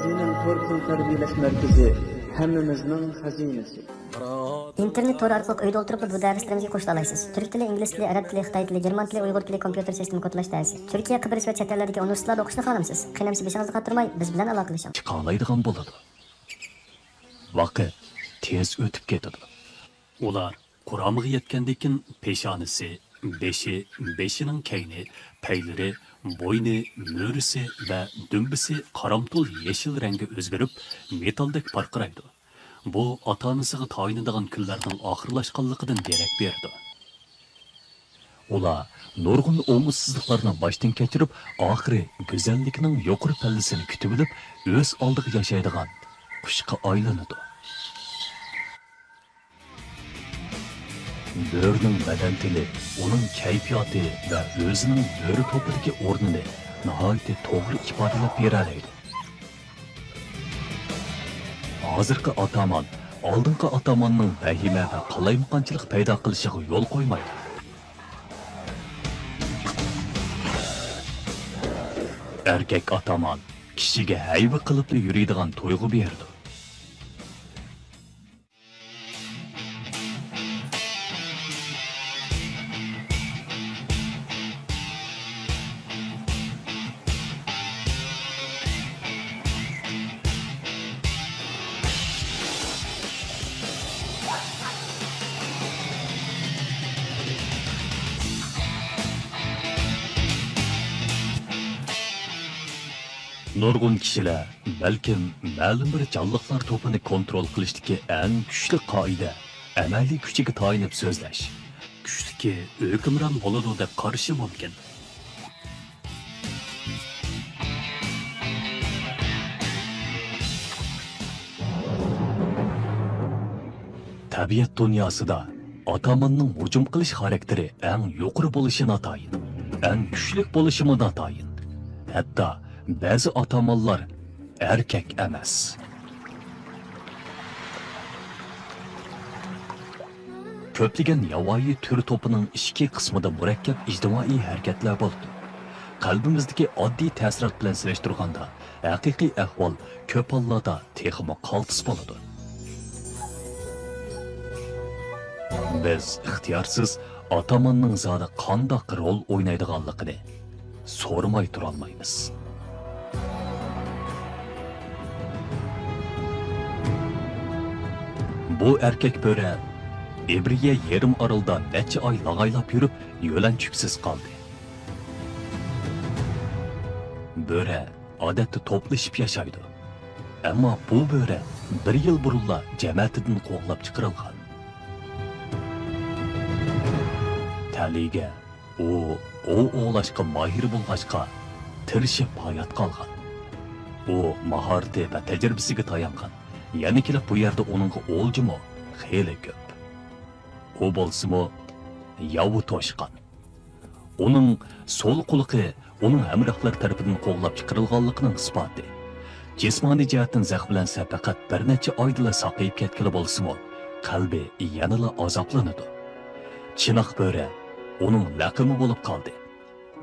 Xazine'nin Torkun Tarbiyeleş Merkezi hammamizning xazinasi. İnternet toru orqali uyda o'tirib bu darslarımızga qo'shila olasiz. Türk tili, ingliz tili, arab tili, xitoy tili, german tili, uyg'ur tili, kompyuter sistemi kodlash darsi. Turkiya, Qibris va chet ellardagi universitetlarda o'qishni xohlamsiz? Qiyinamsiz beshingizni qattirmay, biz bilan aloqalashing. Chiqalaydigan bo'ladi. Vaqt tez o'tib ketadi. Ular Qur'onga yetgandan keyin peshonasi, beshining kayni, paylari, bo'yni, mo'risi va dumbisi qaramtul yeshil rangga o'zgarib, metaldek parqiraydi. Bu ota-onasiga tayinadigan kunlarning oxirlashganligidan derak berdi. Ular nurg'un omutsizliklarni boshdan kechirib, oxiri go'zallikning yuqori pallasini kutib olib, o'z oldiga yashaydigan qushqa aylanadi. Böğrünün beden tili, onun keyfiyatı ve özünün böğrü topudaki ornini nihayeti doğru ifadelep beraleydi. Hazırki ataman, aldınki atamanның vahime ve qalaymuqanchilik paydo qilishiga yo'l qo'ymaydi. Erkek ataman kishiga hayva qilib yuradigan to'yg'u berdi. Nurg'un kishilar balkim ma'lum bir jonliqlar to'pini kontrol qilishdagi eng kuchli qoida amaliy kuchiga tayinib so'zlash. Kuchliki hukmron bo'ladi deb qarashi mumkin. Tabiat dunyosida atamanning hujum qilish xarakteri eng yuqori bo'lishi notayin, eng kuchli bo'lishi notayin. Hatto bazı atamanlar erkek emas. Köpligen yavayı tür topunun iki kısmında murakkab ijtimoiy hareketler bo'ladi. Qalbimizdagi oddiy ta'sirot bilan solishtirganda, haqiqiy ahvol ko'p hollarda texmo qaltis bo'ladi. Biz ixtiyorsiz atamanning zodi qandoq rol o'ynaydiganligini so'ramay tura olmaymiz. Bu erkek böre Ebriye yarım aralda neçe ay lağaylap yürüp yo'lanchuksiz kaldı. Böre adette toplashib yaşaydı. Ama bu böre bir yıl burunla cemiyetinden qo'g'lab chiqarilgan. Taliga o oğlaşqa mahir bo'lg'achqa tirishib hayot qolgan. O maharati va tajribasiga tayangan. Yani kelib bu yerde onun olcumu xeyli köp. O bolsumu yavu toşqan. Onun sol quluqi onun hamrohlari tarafidan qo'g'lab chiqarilganligining isboti. Jismoniy jihatdan zaxmlansa faqat bir necha oydala saqayib ketgili bolsumu, qalbi yanala azoblanadi. Chinoq bo'ri onun laqimi bo'lib qoldi.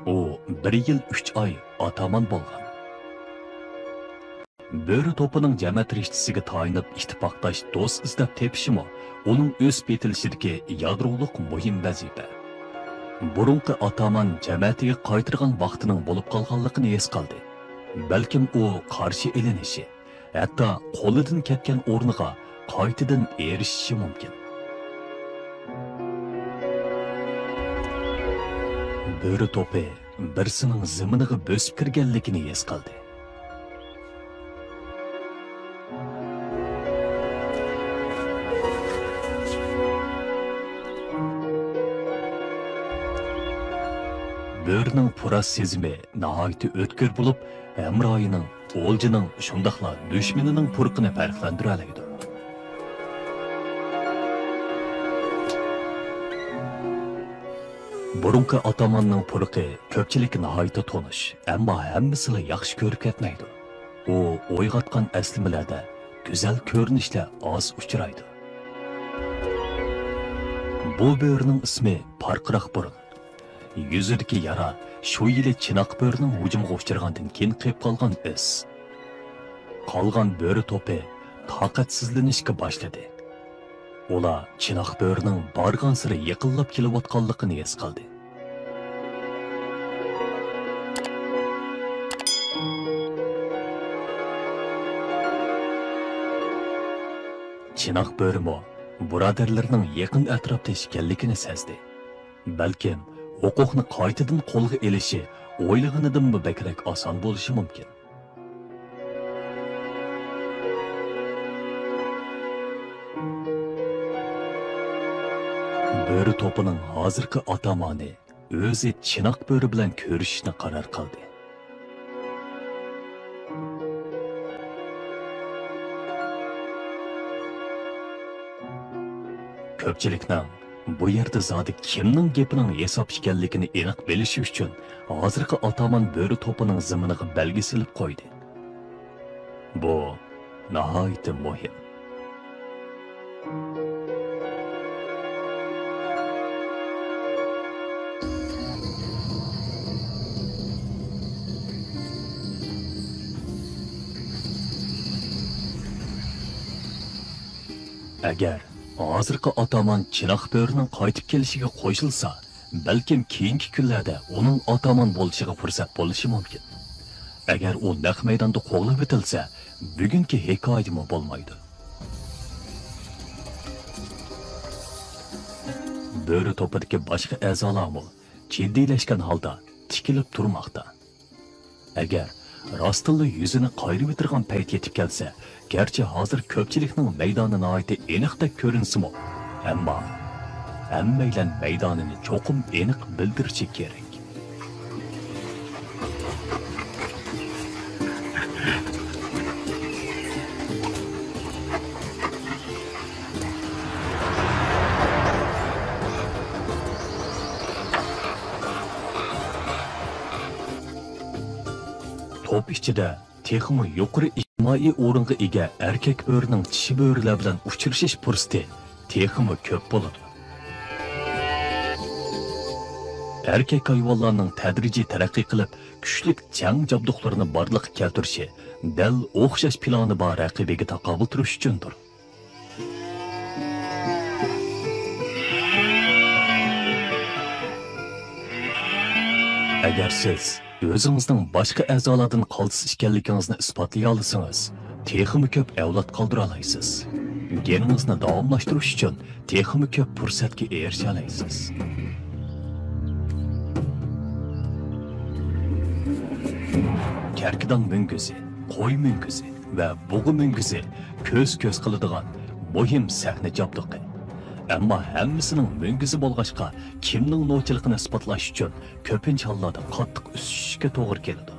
O 1 yil 3 oy ataman bo'lgan. Böğrü topunun cəmiyyət riştisiga tayinib ittifaqdaş dost izlab tepişimi onun öz betilishidagi yadroluq muhim vazifa. Burunqi ataman cəmiyyətiga qaytirgan vaqtining bo'lib qolganligini es qildi. Balkim u qarshi elinishi, hatto qo'lidan ketgan o'rniga qaytadan erishishi mumkin. Böğrü topi birsining ziminiga bo'sib kirganligini es qildi. Böğrünün puras sezimi nahayeti ötkür bulup, hemrayının, olcunun, şundaqla düşmanının purqini farqlandıralaydı. Burunqi atamanның purqi köpçilik nahayeti tonuş, amma hammasini yaxshi ko'rib ketmaydi. O o'yg'atgan aslimalarda güzel ko'rinishlar az uchraydi. Bu böğrünün ismi Parqiraq burun. Yüzüdeki yara şu yili Chinoq böğrünün hujumga uchragandan keyin qilib qolgan is. qolgan bo'ri to'pi taqatsizlanishga boshladi. Ular chinoq bo'rining borgan siri yaqinlab kelayotganligini his qildi. Chinoq bo'rimi birodarlarining yaqin atrofda ekanligini sezdi. Balkim huquqni qaytadan qo'lga elishi o'ylaganidan bakrak oson bo'lishi mumkin. Bo'ri to'pining hozirgi atamoni o'zi chinoq bo'ri bilan ko'rishishni qaror qildi. Ko'pchilikning bu yerda zodi kimning gapining hisob ekanligini aniq bilish uchun hozirgi ataman bo'ri to'pining ziminiga belgi silib qo'ydi. Bu nihoyat muhim. Agar hozirgi ataman chinoq bo'rining qaytib kelishiga qo'shilsa, balkim keyingi kunlarda uning ataman bo'lishiga fursat bo'lishi mumkin. Agar u naq maydonda qo'g'lab etilsa, bugungi hikoyatmi bo'lmaydi. Bo'ri to'pidagi boshqa a'zolarmi jiddiylashgan holda tikilib turmoqda. Agar rostilla yuzini qayrib o'tirgan payt yetib kelsa, garchi hozir ko'pchilikning maydoni nihoyat aniqdek ko'rinsimi, ammo hammaylar maydonini cho'qim aniq bildirishi kerak. Top ichida texmi yuqori ijtimoiy o'ringa ega erkak bo'rining tishi bo'rilar bilan uchrashish fursati texmi ko'p bo'ladi. Erkak hayvonlarning tadrijiy taraqqiy qilib, kuchli jang jabduqlarini borliqqa keltirishi dal o'xshash plani bor raqibiga taqobil turish uchundir. Agar siz o'zingizning boshqa a'zolardan qolsiz ekanligingizni isbotlay olsangiz, texmi ko'p avlod qoldira olasiz. Geningizni davomlashtirish uchun texmi ko'p fursatga erisha olasiz. Karkidan müngizi, qo'y müngizi va bug'i müngizi ko'z-ko'z qiladigan muhim sahna jabduqi. Ammo hammasining müngizi bo'lg'achqa, kimning novchiligini isbotlash uchun ko'pincha hollarda qattiq usishga to'g'ri keladi.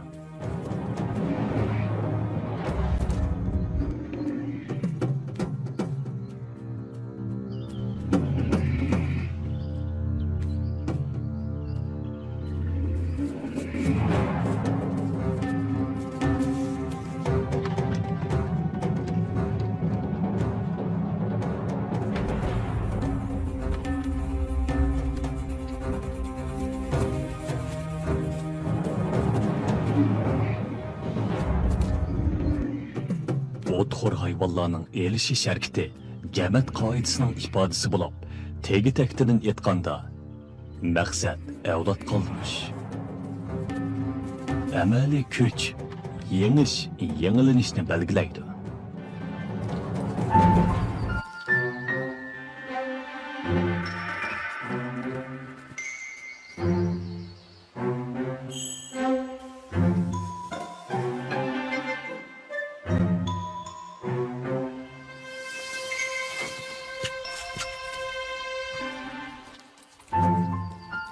O'txo'r hayvonlarning elishish harakati jamat qoidasining ifodasi bo'lib, tegi taktidan aytganda maqsad avlod qoldirish. Amaliy kuch yengish, yangilanishni belgilaydi.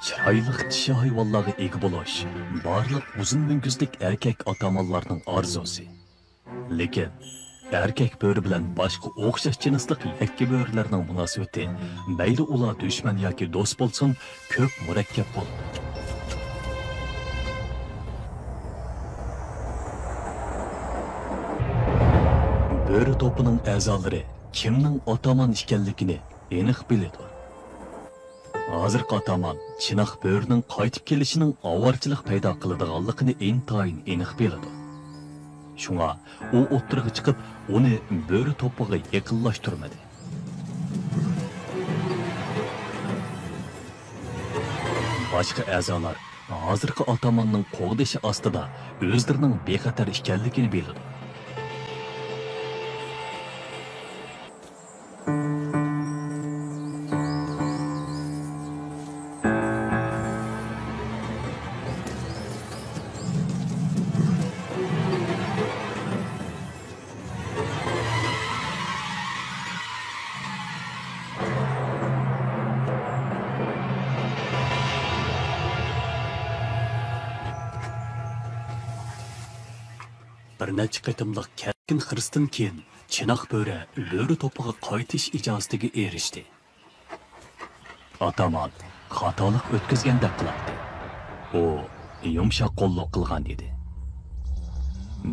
Chiroyli tishi hayvonlarga ega bo'lish barliq uzun munguzlik erkak atamonlarning orzusi. Lekin erkak bo'ri bilan boshqa o'xshash jinslik yakka bo'rilarning munosabati mayli ular dushman yoki do'st bo'lsin, ko'p murakkab bo'ladi. Bo'ri to'pining a'zolari kimning ataman ekanligini aniq biladi. Hozirgi ataman chinoq bo'rining qaytib kelishining avorchilik paydo qiladiganligini intayin aniq biladi. Şuna o o'ttirg'i chiqib, uni bo'ri to'piga yaqinlashtirmadi. Başqa a'zolar hozirgi atamanning qo'g'dishi ostida o'zlarining bexatar ekanligini biladi. Bir necha qitimliq ketkin xirisdan keyin chinoq bo'ri to'piga qaytish ijozatiga erishdi. Ataman xatolik o'tkazgandek qiladi. U yumshoq qo'lliq qilgan edi.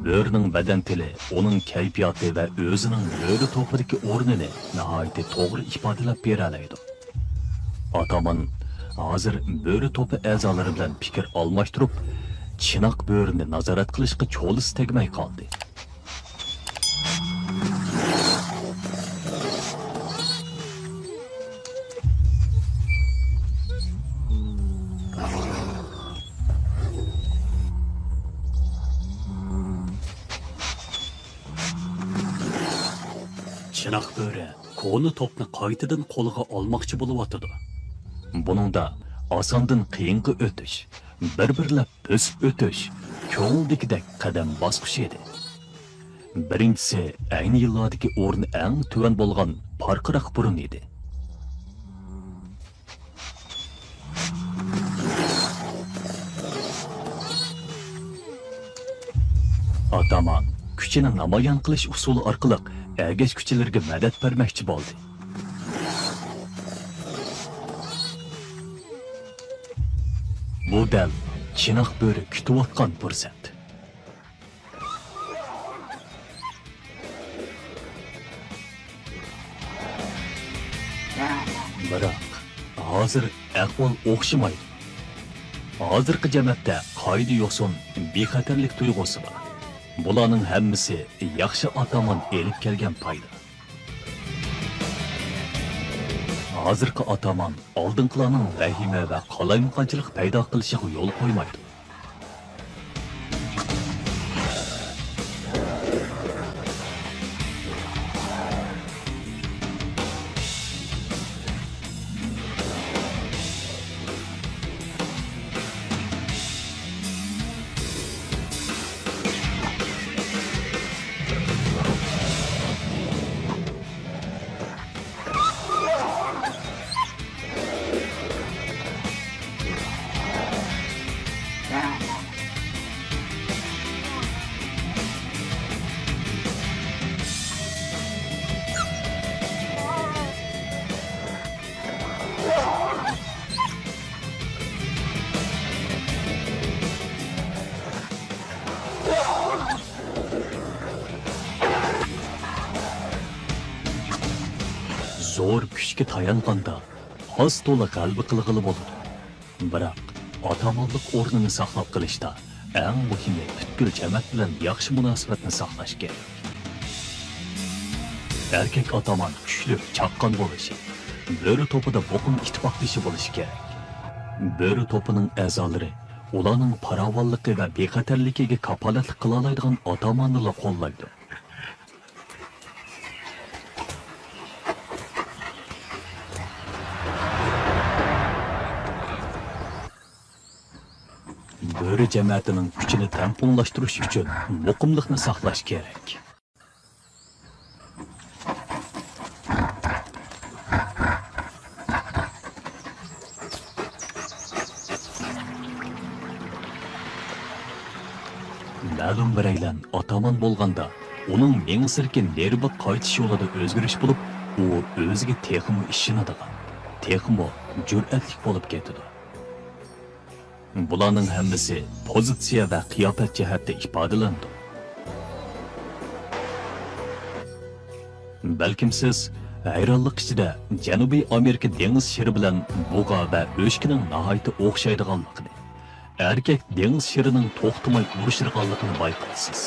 Bo'rining badan tili, uning kayfiyati va o'zining bo'ri to'pidagi o'rnini nihoyatda to'g'ri ifodalab bera oladi. Ataman hozir bo'ri to'pi a'zolari bilan fikr almashtirib, chinoq bo'rini nazorat qilishga cho'lis tegmay qoldi. Chinoq bo'ri qo'ni to'pni qaytadan qo'liga olmoqchi bo'layotdi. Buningda osondan qiyinga o'tish, bir-birlab o'sib o'tish, ko'ngildagidek qadam bosqish edi. Birinchisi ayni yillardagi o'rni eng tuvan bo'lgan parqiroq burun edi. Ataman kuchini namoyon qilish usuli orqali ergash kuchlarga madad bermoqchi bo'ldi. Bu dal chinoq bo'ri kutayotgan fursat. Biroq hozir ahvol o'xshamaydi. Hozirgi jamiyatda qoida yo'qson bexatarlik tuyg'usi bor. Bularning hammasi yaxshi ataman elib kelgan foyda. Hozirgi ataman oldinqilarning vahima va qalaymaqonchilik paydo qilishiga yo'l qo'ymaydi. Zo'r kuchga tayanғанда xos to'la qalbi qilg'ili bo'ladi. Biroq atamonlik o'rnini saqlab qilishda eng muhimi butkul jamoat bilan yaxshi munosabatni saqlash kerak. Erkak ataman kuchli, chaqqon bo'lishi, bo'ri to'pida muqim ittifoqdoshi bo'lishi kerak. Bo'ri to'pining a'zolari ularning farovonligi va bexatarligiga kafolatlik qila oladigan atamonni qo'llaydi. Bo'ri jamiyatining kuchini tamponlashtirish uchun muqimlikni saqlash kerak. Ma'lum bir aylan ataman bo'lganda, uning mengsirkin nerbi qaytish yo'lida o'zgarish bo'lib, u o'ziga texmi ishonadigan, texmi jur'atlik bo'lib ketadi. Bularning hammasi pozitsiya va qiyofat jihatda ifodalandi. Balkim siz hayronlik ichida Janubiy Amerika dengiz shiri bilan bug'a va o'shkining nihoyatda o'xshaydiganligini, erkak dengiz shirining to'xtamay urishirganligini bayqaysiz.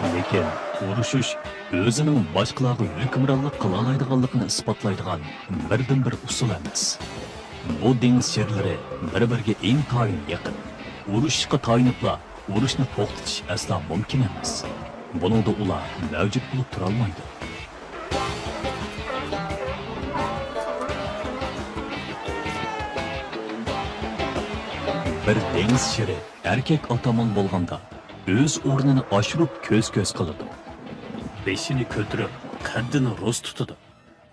Lekin urushish o'zining boshqalarga hukmronlik qila oladiganligini isbotlaydigan birdan-bir usul emas. Bu dengiz sherlari bir-biriga intayin yaqin. Urushga tayinibla urushni to'xtatish aslo mumkin emas. Buningda ular mavjud bo'lib tura olmaydi. Bir dengiz sheri erkak otamon bo'lganda o'z o'rnini oshirib ko'z-ko'z qiladi. Beshini ko'tarib, qaddini rost tutadi.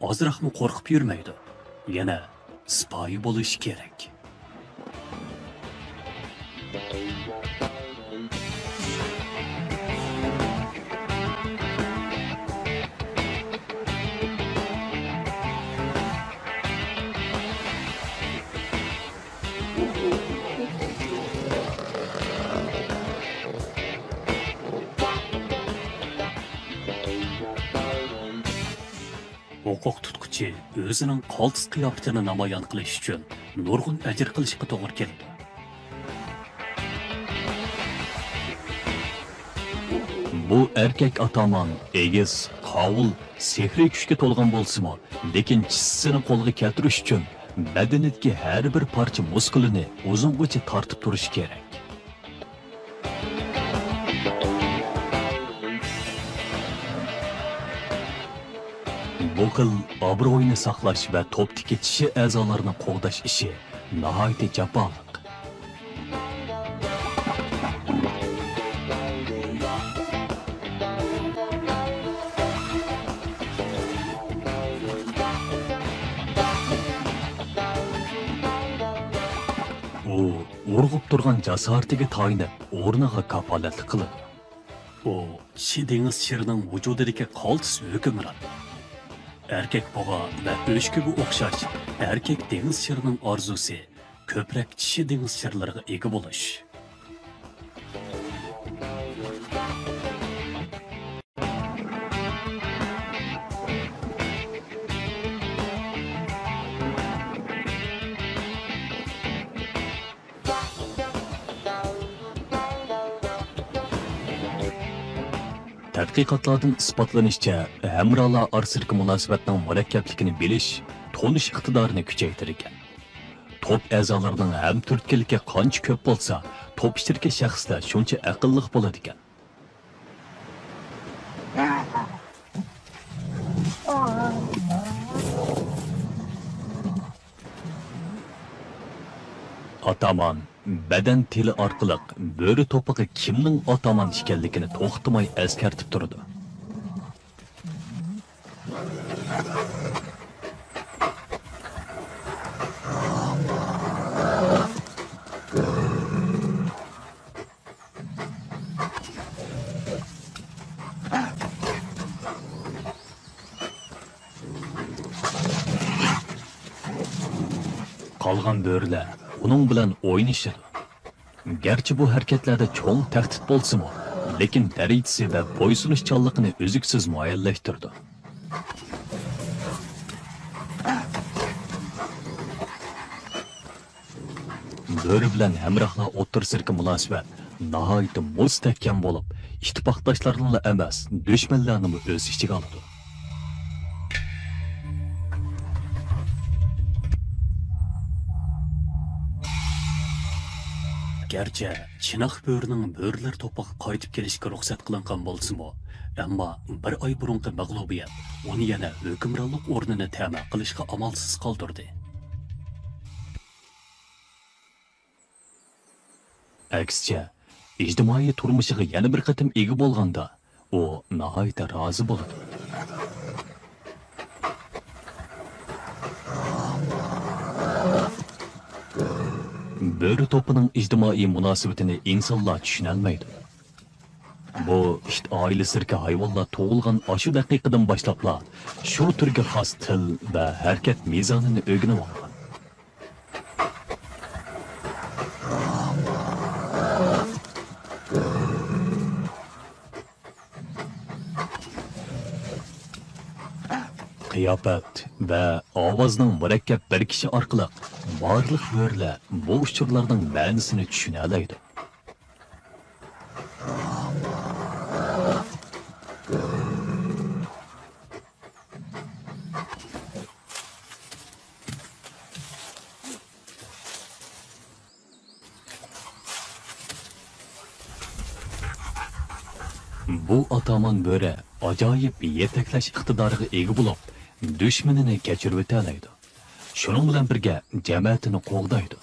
Ozroqmi qo'rqib yurmaydi. Yana sipoyi bo'lishi kerak. Huquq tutquchi o'zining qaltis qiyofatini namoyon qilish uchun nurg'un ajr qilishga to'g'ri keladi. Bu erkak ataman egiz, qovul, sehriy kuchga to'lgan bo'lsa-mu, lekin chisini qo'lga keltirish uchun badanidagi har bir parcha muskulini uzungacha tortib turish kerak. Bu xil obro'yini saqlash va to'pdagi tishi a'zolarini qo'g'dash ishi nihoyatda jafoliq. U urg'ib turgan jasoratiga tayinib, o'rniga kafolatlik qiladi. U kishi dengiz sherining vujudidagi qaltis hukmron. Erkek boğa ve öşküge o'xshash erkek dengiz sherining orzusi ko'proq kishi dengiz sherlariga ega bo'lish. Tadqiqotlardan isbotlanishicha, hamrolar orasidagi munosabatning murakkabligini bilish, tonish iqtidorini kuchaytirar ekan. Top a'zolarining ham turtkiligi qancha ko'p bo'lsa, top ishtirki shaxslar shuncha aqlli bo'ladi ekan. Ataman badan tili orqali bo'ri to'piga kimning ataman ekanligini to'xtamay eskartib turdi. Qolgan bo'rilar uning bilan o'ynashadi. Gerçi bu hareketlarda çoğun tehdit bolsa-mu, lekin darajasi va bo'ysunishchanligini o'ziksiz muayyanlashtirdi. Bo'ri bilan hamrohlar o'rtasidagi munosabat nihoyatda mustahkam bo'lib, ittifoqdoshlarning emas, dushmanlarning o'z ichiga oldi. Gerçi Chinoq bo'rining bo'rilar to'piga qaytib kelishga ruxsat qilingan bo'lsa-mu, ammo bir oy burungi mag'lubiyat uni yana hukmronlik o'rnini ta'min qilishga amalsiz qoldirdi. Aksicha, ijtimoiy turmushiga yana bir qatim ega bo'lganda, u nihoyatda rozi bo'ladi. Bo'ri to'pining ijtimoiy munosabatini insonlar tushunolmaydi. Bu oilasidagi hayvonlar tug'ilgan shu daqiqadan boshlabla shu turga xos til va harakat mezonini o'rganib olgan. Qiyofat va ovozning murakkab birikishi orqali barliq bo'rilar bu uchurlarning ma'nosini tushuna oladi. bu ataman bo'ri ajoyib yetaklash iqtidoriga ega bo'lib, dushmanini kechirib o'tadi. Shuning bilan birga jamiyatini qo'g'daydi.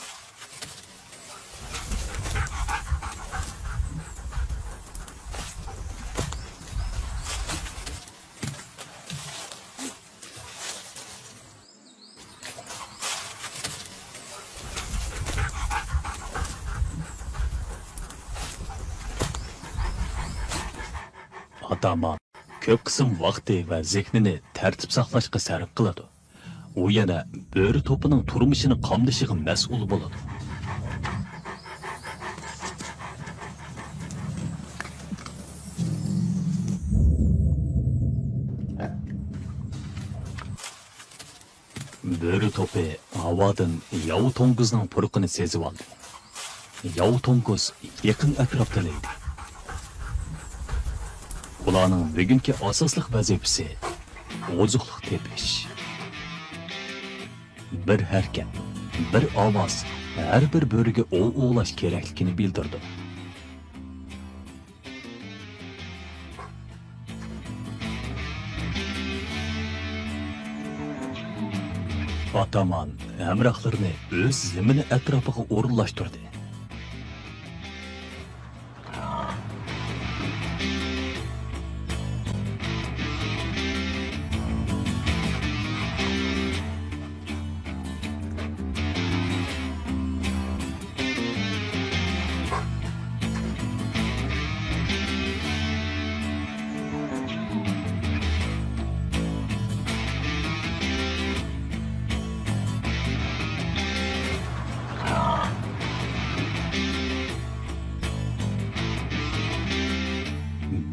Ataman ko'p qism vaqti va zehnini tartib saqlashga sarf qiladi. U yana bo'ri to'pining turmushini qamdashiga mas'ul bo'ladi. Bo'ri to'pi havodan yov to'ng'izning purqini sezib oldi. Yov to'ng'iz yaqin atrofdalaydi. Ularning bugungi asosliq vazifasi oziqlik tepish. Bir harakat, bir ovoz har bir bo'riga o'g'lash kerakligini bildirdi. Ataman hamrohlarini o'z zimini atrofiga o'rinlashtirdi.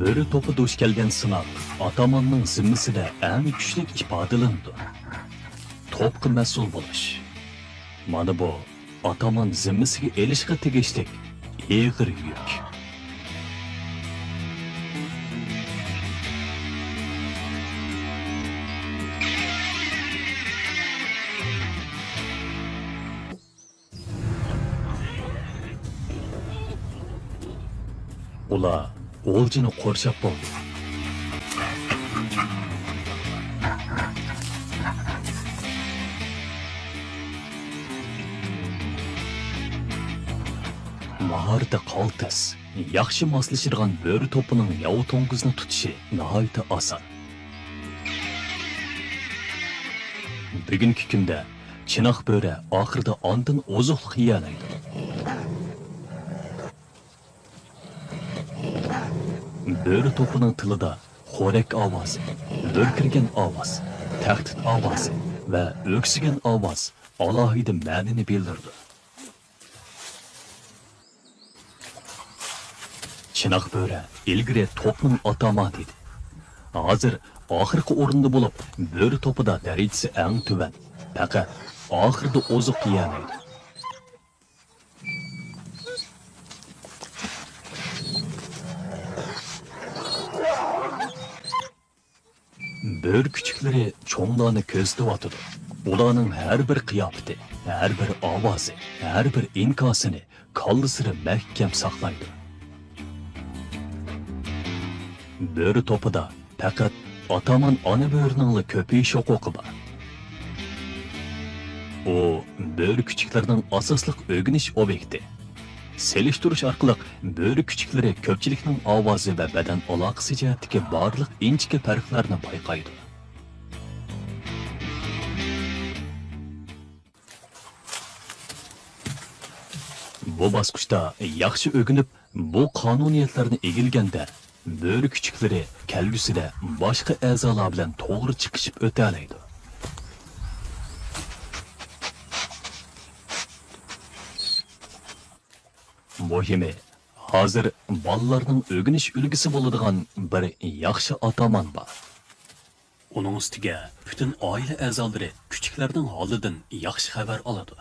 Bo'ri to'pi duch kelgan sinoq atamanning zimmisida eng kuchli ifodalandi. To'pga mas'ul bo'lish. Mana bu ataman zimmisiga elishga tegishli og'ir yuk. Ular o'ljini qo'rshab bo'ldi. Maharati qaltis, yaxshi moslashadigan bo'ri to'pining yov to'ng'izni tutishi nihoyat oson. Bugungi kunda chinoq bo'ri oxirida ondan oziqlik yeyalaydi. Bo'ri to'pining tilida xo'rak ovozi, lo'rkirgan ovoz, tahdid ovozi va o'ksigan ovoz alohida ma'noni bildirdi. Chinoq bo'ri ilgari to'pning atamani edi. Hozir oxirgi o'rinda bo'lib, bo'ri to'pida darajasi eng tuban. Faqat oxirida oziq yeyalaydi. Bo'ri kuchiklari cho'nglarni ko'zlayotdi. Ularning har bir qiyofati, har bir ovozi, har bir inkosini qallisini mahkam saqlaydi. Bo'ri to'pida faqat ataman ona bo'rining ko'payish huquqi bor. U bo'ri kuchiklarining asosliq o'rganish obyekti. Selishtirish orqali bo'ri kuchiklari ko'pchilikning ovozi va badan aloqasi jihatdagi barliq inchki farqlarni payqaydi. Bu bosqichda yaxshi o'rganib, bu qonuniyatlarni egilganda bo'ri kuchiklari kelgusida boshqa a'zolar bilan to'g'ri chiqishib o'talaydi. Muhimi, hozir bolalarning o'rganish ulgisi bo'ladigan bir yaxshi ataman bor. Uning ustiga butun oila a'zolari kuchuklarning holidan yaxshi xabar oladi.